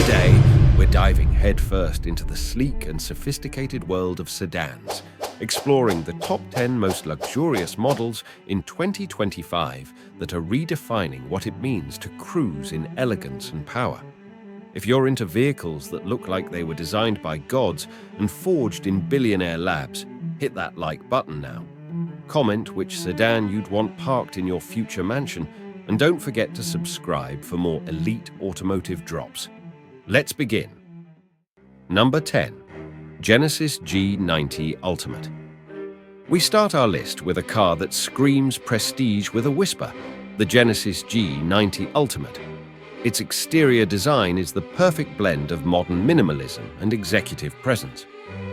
Today, we're diving headfirst into the sleek and sophisticated world of sedans, exploring the top 10 most luxurious models in 2025 that are redefining what it means to cruise in elegance and power. If you're into vehicles that look like they were designed by gods and forged in billionaire labs, hit that like button now. Comment which sedan you'd want parked in your future mansion, and don't forget to subscribe for more elite automotive drops. Let's begin. Number 10. Genesis G90 Ultimate. We start our list with a car that screams prestige with a whisper, the Genesis G90 Ultimate. Its exterior design is the perfect blend of modern minimalism and executive presence.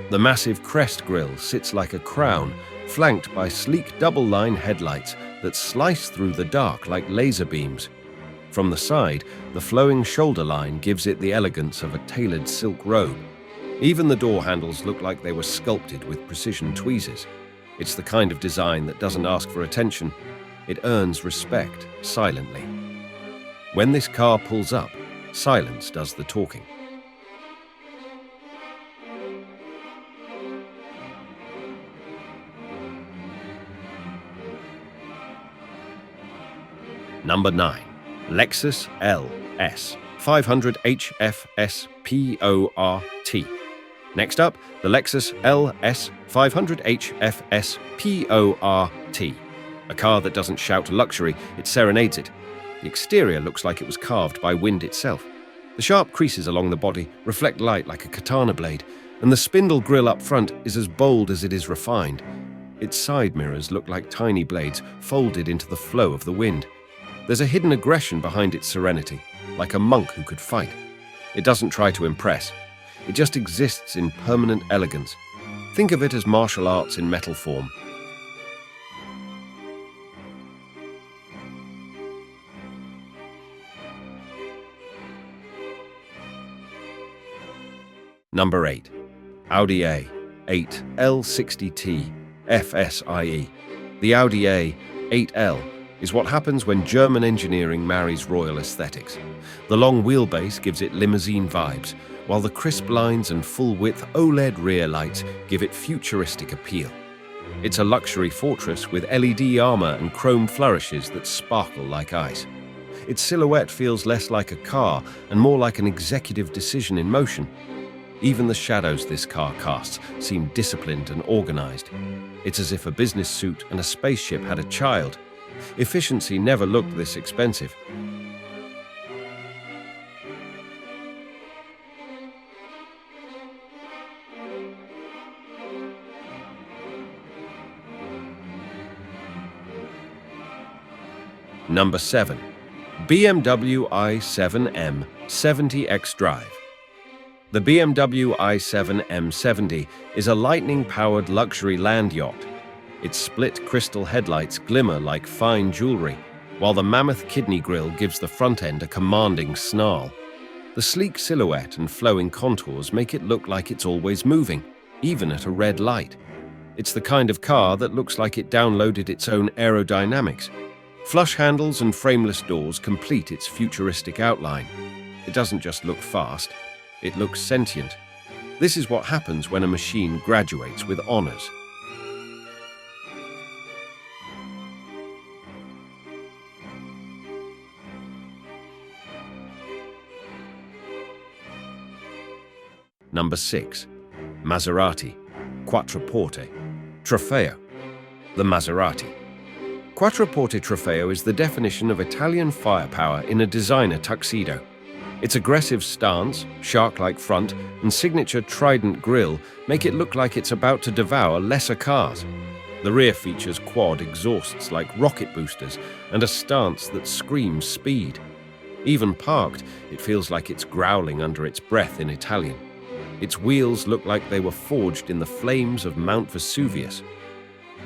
The massive crest grille sits like a crown, flanked by sleek double-line headlights that slice through the dark like laser beams. From the side, the flowing shoulder line gives it the elegance of a tailored silk robe. Even the door handles look like they were sculpted with precision tweezers. It's the kind of design that doesn't ask for attention. It earns respect silently. When this car pulls up, silence does the talking. Number 9. Lexus LS 500 HFS PORT. Next up, the Lexus LS 500 HFS PORT. A car that doesn't shout luxury, it serenades it. The exterior looks like it was carved by wind itself. The sharp creases along the body reflect light like a katana blade, and the spindle grille up front is as bold as it is refined. Its side mirrors look like tiny blades folded into the flow of the wind. There's a hidden aggression behind its serenity, like a monk who could fight. It doesn't try to impress. It just exists in permanent elegance. Think of it as martial arts in metal form. Number 8. Audi A8 L 60T TFSI. The Audi A8 L is what happens when German engineering marries royal aesthetics. The long wheelbase gives it limousine vibes, while the crisp lines and full-width OLED rear lights give it futuristic appeal. It's a luxury fortress with LED armor and chrome flourishes that sparkle like ice. Its silhouette feels less like a car and more like an executive decision in motion. Even the shadows this car casts seem disciplined and organized. It's as if a business suit and a spaceship had a child. Efficiency never looked this expensive. Number 7. BMW i7 M70 xDrive. The BMW i7 M70 is a lightning-powered luxury land yacht. Its split crystal headlights glimmer like fine jewelry, while the mammoth kidney grille gives the front end a commanding snarl. The sleek silhouette and flowing contours make it look like it's always moving, even at a red light. It's the kind of car that looks like it downloaded its own aerodynamics. Flush handles and frameless doors complete its futuristic outline. It doesn't just look fast, it looks sentient. This is what happens when a machine graduates with honors. Number 6. Maserati Quattroporte Trofeo. The Maserati. Quattroporte Trofeo is the definition of Italian firepower in a designer tuxedo. Its aggressive stance, shark-like front, and signature trident grille make it look like it's about to devour lesser cars. The rear features quad exhausts like rocket boosters and a stance that screams speed. Even parked, it feels like it's growling under its breath in Italian. Its wheels look like they were forged in the flames of Mount Vesuvius.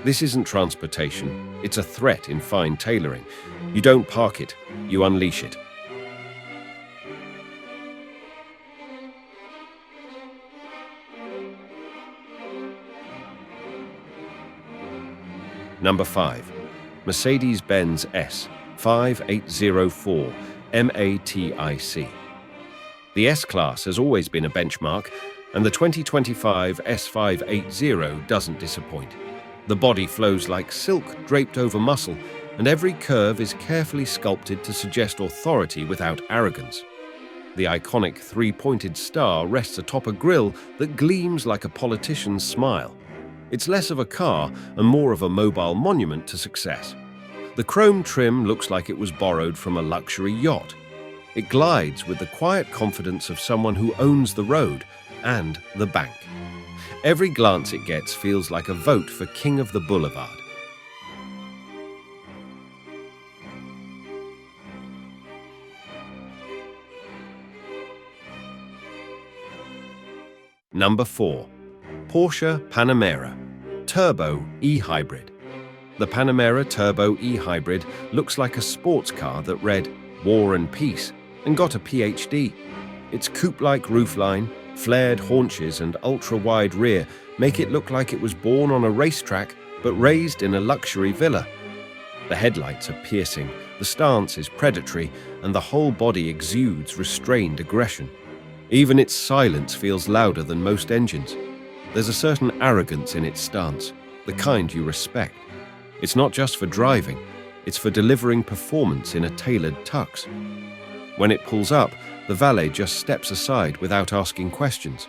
This isn't transportation, it's a threat in fine tailoring. You don't park it, you unleash it. Number 5. Mercedes-Benz S580 MATIC. The S-Class has always been a benchmark, and the 2025 S580 doesn't disappoint. The body flows like silk draped over muscle, and every curve is carefully sculpted to suggest authority without arrogance. The iconic three-pointed star rests atop a grille that gleams like a politician's smile. It's less of a car and more of a mobile monument to success. The chrome trim looks like it was borrowed from a luxury yacht. It glides with the quiet confidence of someone who owns the road and the bank. Every glance it gets feels like a vote for King of the Boulevard. Number 4. Porsche Panamera Turbo E-Hybrid. The Panamera Turbo E-Hybrid looks like a sports car that read War and Peace and got a PhD. Its coupe-like roofline, flared haunches and ultra-wide rear make it look like it was born on a racetrack but raised in a luxury villa. The headlights are piercing, the stance is predatory, and the whole body exudes restrained aggression. Even its silence feels louder than most engines. There's a certain arrogance in its stance, the kind you respect. It's not just for driving, it's for delivering performance in a tailored tux. When it pulls up, the valet just steps aside without asking questions.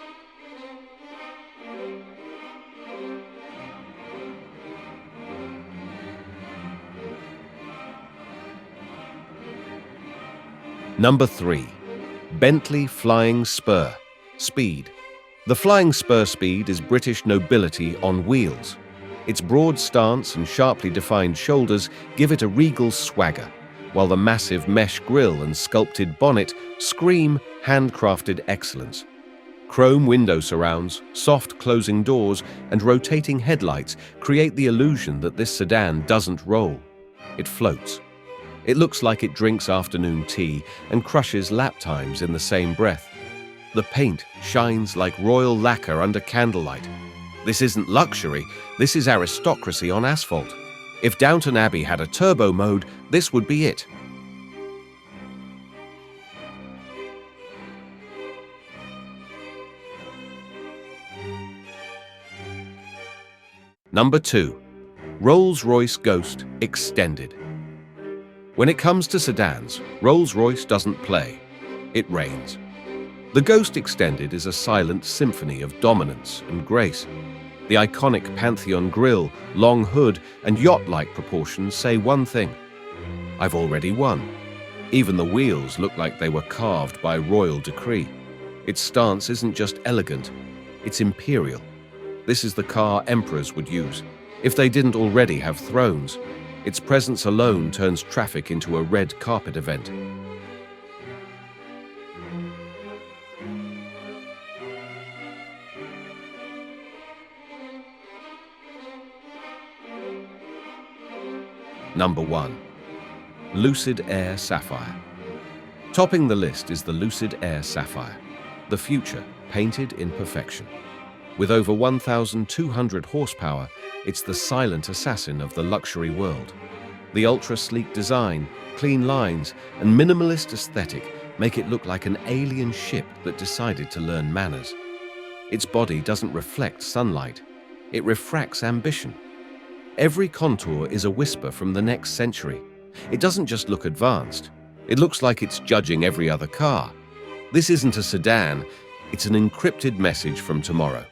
Number 3. Bentley Flying Spur Speed. The Flying Spur Speed is British nobility on wheels. Its broad stance and sharply defined shoulders give it a regal swagger, while the massive mesh grille and sculpted bonnet scream handcrafted excellence. Chrome window surrounds, soft closing doors, and rotating headlights create the illusion that this sedan doesn't roll. It floats. It looks like it drinks afternoon tea and crushes lap times in the same breath. The paint shines like royal lacquer under candlelight. This isn't luxury, this is aristocracy on asphalt. If Downton Abbey had a turbo mode, this would be it. Number 2. Rolls-Royce Ghost Extended. When it comes to sedans, Rolls-Royce doesn't play. It reigns. The Ghost Extended is a silent symphony of dominance and grace. The iconic Pantheon grille, long hood, and yacht-like proportions say one thing: I've already won. Even the wheels look like they were carved by royal decree. Its stance isn't just elegant, it's imperial. This is the car emperors would use, if they didn't already have thrones. Its presence alone turns traffic into a red carpet event. Number 1. Lucid Air Sapphire. Topping the list is the Lucid Air Sapphire, the future painted in perfection. With over 1,200 horsepower, it's the silent assassin of the luxury world. The ultra-sleek design, clean lines, and minimalist aesthetic make it look like an alien ship that decided to learn manners. Its body doesn't reflect sunlight, it refracts ambition. Every contour is a whisper from the next century. It doesn't just look advanced, it looks like it's judging every other car. This isn't a sedan, it's an encrypted message from tomorrow.